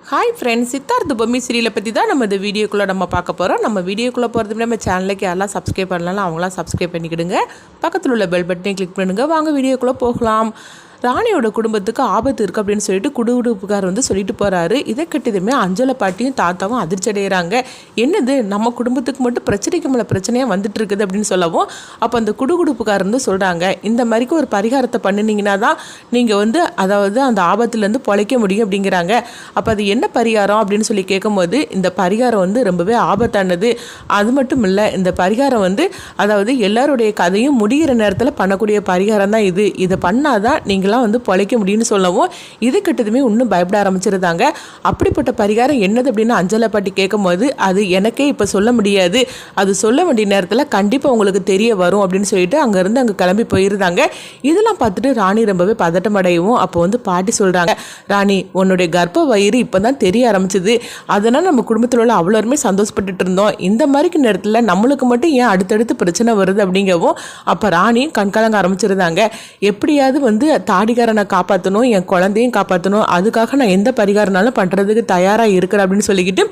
Hi friends, Siddharth Bommi சீரியலை பற்றி தான் நம்ம இந்த வீடியோக்குள்ளே நம்ம பார்க்க போகிறோம். நம்ம வீடியோக்குள்ளே போகிறதுக்கு நம்ம சேனலுக்கு யாரெல்லாம் சப்ஸ்கிரைப் பண்ணலாம் அவங்களாம் சப்ஸ்கிரைப் பண்ணிக்கிடுங்க. பக்கத்தில் உள்ள பெல் பட்டனையும் கிளிக் பண்ணுங்கள். வாங்க வீடியோக்குள்ளே போகலாம். ராணியோட குடும்பத்துக்கு ஆபத்து இருக்குது அப்படின்னு சொல்லிட்டு குடுகுடுப்புக்கார் சொல்லிட்டு போகிறாரு. இதை கட்டிதுமே அஞ்சலை பாட்டியும் தாத்தாவும் அதிர்ச்சி அடைகிறாங்க. என்னது, நம்ம குடும்பத்துக்கு மட்டும் பிரச்சனைக்கு மேலே பிரச்சனையாக வந்துட்டு இருக்குது அப்படின்னு சொல்லவும், அப்போ அந்த குடுகுடுப்புக்கார் சொல்கிறாங்க, இந்த மாதிரிக்கு ஒரு பரிகாரத்தை பண்ணினீங்கன்னா தான் நீங்கள் அதாவது அந்த ஆபத்துலேருந்து பொழைக்க முடியும் அப்படிங்கிறாங்க. அப்போ அது என்ன பரிகாரம் அப்படின்னு சொல்லி கேட்கும்போது, இந்த பரிகாரம் ரொம்பவே ஆபத்தானது. அது மட்டும் இல்லை, இந்த பரிகாரம் அதாவது எல்லாருடைய கதையும் முடிகிற நேரத்தில் பண்ணக்கூடிய பரிகாரம் தான் இது. இதை பண்ணாதான் நீங்கள் பொழைக்க முடியும்னு சொல்லவும், இது கிட்டதுமே இன்னும் பயப்பட ஆரம்பிச்சிருந்தாங்க. அப்படிப்பட்ட பரிகாரம் என்னது அப்படின்னு அஞ்சலை பாட்டி கேட்கும்போது, அது எனக்கே இப்போ சொல்ல முடியாது, அது சொல்ல வேண்டிய நேரத்தில் கண்டிப்பாக உங்களுக்கு தெரிய வரும் அப்படின்னு சொல்லிட்டு அங்கேருந்து அங்கே கிளம்பி போயிருந்தாங்க. இதெல்லாம் பார்த்துட்டு ராணி ரொம்பவே பதட்டமடையவும், அப்போ பாட்டி சொல்கிறாங்க, ராணி உன்னுடைய கர்ப்ப வயிறு இப்போ தான் தெரிய ஆரம்பிச்சிது, அதனால் நம்ம குடும்பத்தில் உள்ள அவ்வளோருமே சந்தோஷப்பட்டுட்டு இருந்தோம். இந்த மாதிரி நேரத்தில் நம்மளுக்கு மட்டும் ஏன் அடுத்தடுத்து பிரச்சனை வருது அப்படிங்கவும், அப்போ ராணி கண்கலங்க ஆரம்பிச்சிருந்தாங்க. எப்படியாவது தாடிக்காரனை காப்பாற்றணும், என் குழந்தையும் காப்பாற்றணும், அதுக்காக நான் எந்த பரிகாரனாலும் பண்ணுறதுக்கு தயாராக இருக்கிறேன் அப்படின்னு சொல்லிக்கிட்டு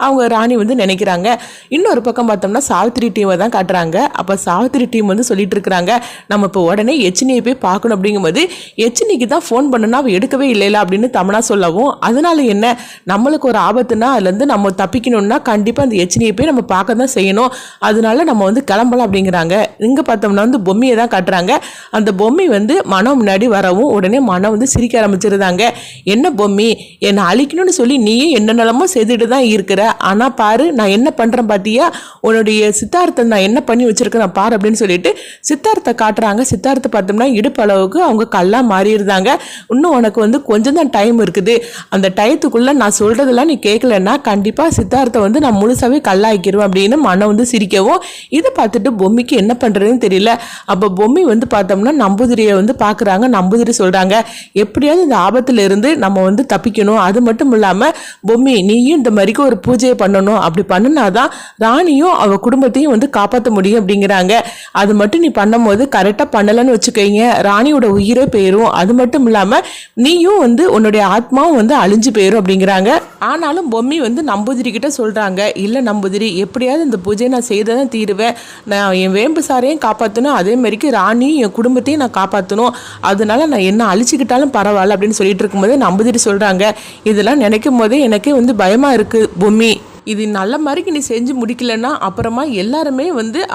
அவங்க ராணி நினைக்கிறாங்க. இன்னொரு பக்கம் பார்த்தோம்னா சாவித்திரி டீமை தான் காட்டுறாங்க. அப்போ சாவித்திரி டீம் சொல்லிட்டு இருக்கிறாங்க, நம்ம இப்போ உடனே எச்சினியை போய் பார்க்கணும் அப்படிங்கும்போது, எச்சினிக்கு தான் ஃபோன் பண்ணுனா அவள் எடுக்கவே இல்லைல்ல அப்படின்னு தமனா சொல்லவும், அதனால என்ன, நம்மளுக்கு ஒரு ஆபத்துனா அதுலேருந்து நம்ம தப்பிக்கணும்னா கண்டிப்பாக அந்த எச்சினியை போய் நம்ம பார்க்க தான் செய்யணும், அதனால நம்ம கிளம்பலாம் அப்படிங்கிறாங்க. இங்கே பார்த்தோம்னா பொம்மையை தான் காட்டுறாங்க. அந்த பொம்மை மனம் முன்னாடி வரவும் உடனே மனம் சிரிக்க ஆரம்பிச்சிருந்தாங்க. என்ன பொம்மி, என்னை அழிக்கணும்னு சொல்லி நீயே என்னென்னமோ செய்துட்டு தான் இருக்கிற, ஆனால் பாரு நான் என்ன பண்ணுறேன் பார்த்தியா, உன்னுடைய சித்தார்த்தை நான் என்ன பண்ணி வச்சிருக்கேன் நான் பாரு அப்படின்னு சொல்லிட்டு சித்தார்த்தை காட்டுறாங்க. சித்தார்த்தை பார்த்தோம்னா இடுப்பு அளவுக்கு அவங்க கல்லாக மாறியிருந்தாங்க. இன்னும் உனக்கு கொஞ்சம் தான் டைம் இருக்குது, அந்த டயத்துக்குள்ளே நான் சொல்கிறதெல்லாம் நீ கேட்கலன்னா கண்டிப்பாக சித்தார்த்தை நான் முழுசாவே கல்லாக்கிடுவேன் அப்படின்னு மனம் சிரிக்கவும், இதை பார்த்துட்டு பொம்மிக்கு என்ன பண்ணுறதுன்னு தெரியல. அப்போ பொம்மி பார்த்தோம்னா நம்பூதிரியை பார்க்குறாங்க. நம்பூதிரி சொல்கிறாங்க, எப்படியாவது இந்த ஆபத்துல இருந்து நம்ம தப்பிக்கணும், அது மட்டும் இல்லாமல் பொம்மி நீயும் இந்த மாதிரிக்கு ஒரு பூஜையை பண்ணணும், அப்படி பண்ணினாதான் ராணியும் அவ குடும்பத்தையும் காப்பாற்ற முடியும் அப்படிங்கிறாங்க. அது மட்டும் நீ பண்ணும்போது கரெக்டாக பண்ணலன்னு வச்சுக்கோங்க, ராணியோட உயிரே போயிடும், அது மட்டும் இல்லாமல் நீயும் உன்னுடைய ஆத்மாவும் அழிஞ்சு போயிடும் அப்படிங்கிறாங்க. ஆனாலும் பொம்மி நம்பூதிரி கிட்ட சொல்கிறாங்க, இல்லை நம்பூதிரி, எப்படியாவது இந்த பூஜையை நான் செய்ததான் தீருவேன், நான் என் வேம்பு சாரையும் காப்பாற்றணும், அதே மாதிரிக்கு ராணியும் என் குடும்பத்தையும் நான் காப்பாற்றணும், அதனால நான் என்ன அழிச்சுக்கிட்டாலும் பரவாயில்ல அப்படின்னு சொல்லிட்டு இருக்கும்போது நம்பூதிரி சொல்கிறாங்க, இதெல்லாம் நினைக்கும் போதே எனக்கே பயமாக இருக்குது பொம்மி, இது நல்ல மாதிரிக்கு நீ செஞ்சு முடிக்கலன்னா அப்புறமா எல்லாருமே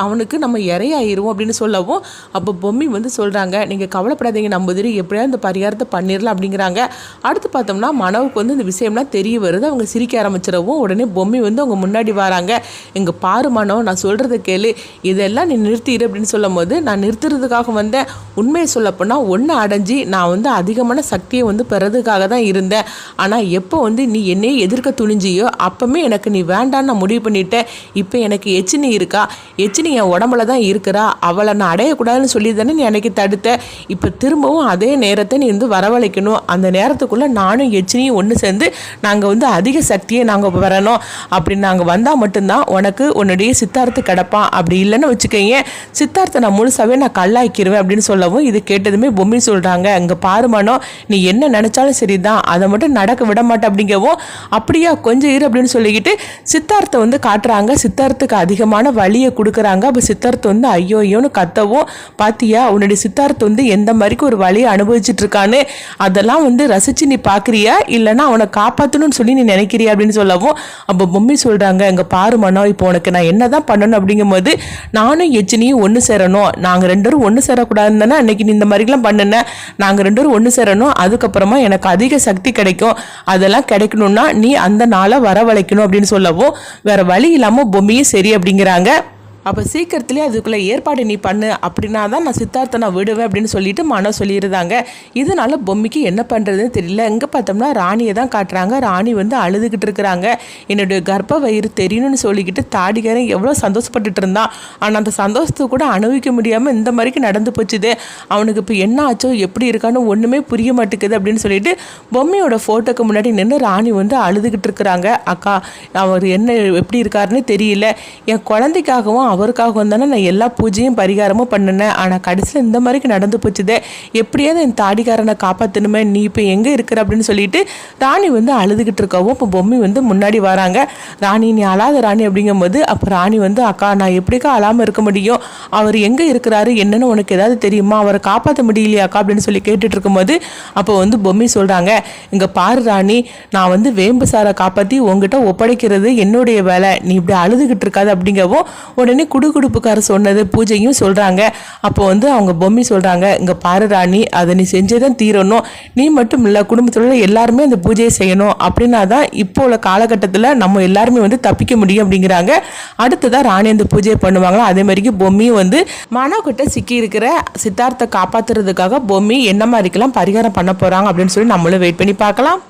அவனுக்கு நம்ம இறையாயிருவோம் அப்படின்னு சொல்லவும், அப்போ பொம்மி சொல்கிறாங்க, நீங்கள் கவலைப்படாதீங்க நம்பூதிரி, எப்படியாவது இந்த பரிகாரத்தை பண்ணிடலாம் அப்படிங்கிறாங்க. அடுத்து பார்த்தோம்னா மனவுக்கு இந்த விஷயம்லாம் தெரிய வருது. அவங்க சிரிக்க ஆரம்பிச்சிடவும் உடனே பொம்மி அவங்க முன்னாடி வராங்க. எங்கள் பாரு மனம், நான் சொல்கிறத கேளு, இதெல்லாம் நீ நிறுத்திடு அப்படின்னு சொல்லும் போது, நான் நிறுத்துறதுக்காக வந்தேன், உண்மையை சொல்லப்போனால் ஒன்று அடைஞ்சி நான் அதிகமான சக்தியை பெறதுக்காக தான் இருந்தேன், ஆனால் எப்போ நீ என்னையே எதிர்க்க துணிஞ்சியோ அப்பவுமே எனக்கு நீ வேண்டான்னு நான் முடிவு பண்ணிட்டேன். இப்போ எனக்கு எச்சினி இருக்கா, எச்சினி என் உடம்புல தான் இருக்கிறா, அவளை நான் அடையக்கூடாதுன்னு சொல்லி தானே நீ எனக்கு தடுத்த, இப்போ திரும்பவும் அதே நேரத்தை நீ வரவழைக்கணும், அந்த நேரத்துக்குள்ளே நானும் எச்சினியும் ஒன்று சேர்ந்து நாங்கள் அதிக சக்தியை நாங்கள் வரணும், அப்படி நாங்கள் வந்தால் மட்டும்தான் உனக்கு உன்னுடைய சித்தார்த்து கிடப்பான், அப்படி இல்லைன்னு வச்சுக்கோங்க சித்தார்த்தை நான் முழுசாவே நான் கல்லாக்கிடுவேன் அப்படின்னு சொல்லவும், இது கேட்டதுமே பொம்மி சொல்கிறாங்க, அங்கே பாருமானோ நீ என்ன நினச்சாலும் சரிதான், அதை மட்டும் நடக்க விட மாட்டேன் அப்படிங்கவும், அப்படியா கொஞ்சம் இரு அப்படின்னு சொல்லிக்கிட்டு சித்தார்த்தை காட்டுறாங்க. சித்தார்த்துக்கு அதிகமான வலியை கொடுக்குறாங்க. அப்போ சித்தார்த்து ஐயோ ஐயோன்னு கத்தவும், பாத்தியா உன்னுடைய சித்தார்த்து எந்த மாதிரிக்கு ஒரு வலியை அனுபவிச்சுட்டு இருக்கான்னு, அதெல்லாம் ரசிச்சு நீ பார்க்குறியா, இல்லைன்னா அவனை காப்பாற்றணும்னு சொல்லி நீ நினைக்கிறியா அப்படின்னு சொல்லவும், அப்போ பொம்மி சொல்கிறாங்க, எங்கள் பாரு மனோ, இப்போ உனக்கு நான் என்ன தான் பண்ணணும் அப்படிங்கும்போது, நானும் எச்சினியும் ஒன்று சேரணும், நாங்கள் ரெண்டு பேரும் ஒன்று சேரக்கூடாதுன்னு தானே அன்னைக்கு நீ இந்த மாதிரிலாம் பண்ணுனேன், நாங்கள் ரெண்டு பேரும் ஒன்று சேரணும், அதுக்கப்புறமா எனக்கு அதிக சக்தி கிடைக்கும், அதெல்லாம் கிடைக்கணும்னா நீ அந்த நாளை வரவழைக்கணும் அப்படின்னு சொல்லவும், வேற வழி இல்லாமல் பொம்மியும் சரி அப்படிங்கிறாங்க. அப்போ சீக்கிரத்துலேயே அதுக்குள்ளே ஏற்பாடு நீ பண்ணு, அப்படின்னா தான் நான் சித்தார்த்தை நான் விடுவேன் அப்படின்னு சொல்லிட்டு மனம் சொல்லியிருந்தாங்க. இதனால பொம்மிக்கு என்ன பண்ணுறதுன்னு தெரியல. இங்கே பார்த்தோம்னா ராணியை தான் காட்டுறாங்க. ராணி அழுதுகிட்டு இருக்கிறாங்க. என்னுடைய கர்ப்ப வயிறு தெரியணும்னு சொல்லிக்கிட்டு தாடிக்காரன் எவ்வளோ சந்தோஷப்பட்டுட்டு இருந்தான், ஆனால் அந்த சந்தோஷத்தை கூட அனுபவிக்க முடியாமல் இந்த மாதிரிக்கு நடந்து போச்சுது, அவனுக்கு இப்போ என்ன ஆச்சோ எப்படி இருக்கான்னு ஒன்றுமே புரிய மாட்டேங்குது அப்படின்னு சொல்லிட்டு பொம்மையோட ஃபோட்டோக்கு முன்னாடி நின்று ராணி அழுதுகிட்டு இருக்கிறாங்க. அக்கா அவர் என்ன எப்படி இருக்காருன்னு தெரியல, என் குழந்தைக்காகவும் அவருக்காக வந்தானே நான் எல்லா பூஜையும் பரிகாரமும் பண்ணினேன். ஆனால் கடைசியில் இந்த மாதிரிக்கு நடந்து போச்சுதே, எப்படியாவது என் தாடிக்காரனை காப்பாற்றணுமே, நீ இப்போ எங்கே இருக்கிற அப்படின்னு சொல்லிட்டு ராணி வந்து அழுதுகிட்டு இருக்கவும் இப்போ பொம்மி வந்து முன்னாடி வராங்க. ராணி நீ அழாத ராணி அப்படிங்கும்போது அப்போ ராணி வந்து அக்கா நான் எப்படிக்கா அழாமல் இருக்க முடியும், அவர் எங்கே இருக்கிறாரு என்னன்னு உனக்கு ஏதாவது தெரியுமா, அவரை காப்பாற்ற முடியலையாக்கா அப்படின்னு சொல்லி கேட்டுட்டு இருக்கும்போது அப்போ வந்து பொம்மி சொல்கிறாங்க, இங்கே பாரு ராணி, நான் வந்து வேம்பு சாரை காப்பாற்றி உங்ககிட்ட ஒப்படைக்கிறது என்னுடைய வேலை, நீ இப்படி அழுதுகிட்டு இருக்காது அப்படிங்கவும் உடனே குடுகுடுப்புக்கார சொன்னது பூஜையும் சொல்கிறாங்க. அப்போ வந்து அவங்க பொம்மி சொல்கிறாங்க, இங்கே பாரு ராணி, அதை நீ செஞ்சதான் தீரணும், நீ மட்டும் இல்லை குடும்பத்தில் உள்ள எல்லாருமே அந்த பூஜையை செய்யணும், அப்படின்னா தான் இப்போ உள்ள காலகட்டத்தில் நம்ம எல்லாருமே வந்து தப்பிக்க முடியும் அப்படிங்கிறாங்க. அடுத்ததான் ராணி அந்த பூஜையை பண்ணுவாங்களா, அதே மாதிரிக்கு பொம்மியும் வந்து மனோகிட்ட சிக்கி இருக்கிற சித்தார்த்தை காப்பாற்றுறதுக்காக பொம்மி என்ன மாதிரிக்கெல்லாம் பரிகாரம் பண்ண போகிறாங்க அப்படின்னு சொல்லி நம்மளும் வெயிட் பண்ணி பார்க்கலாம்.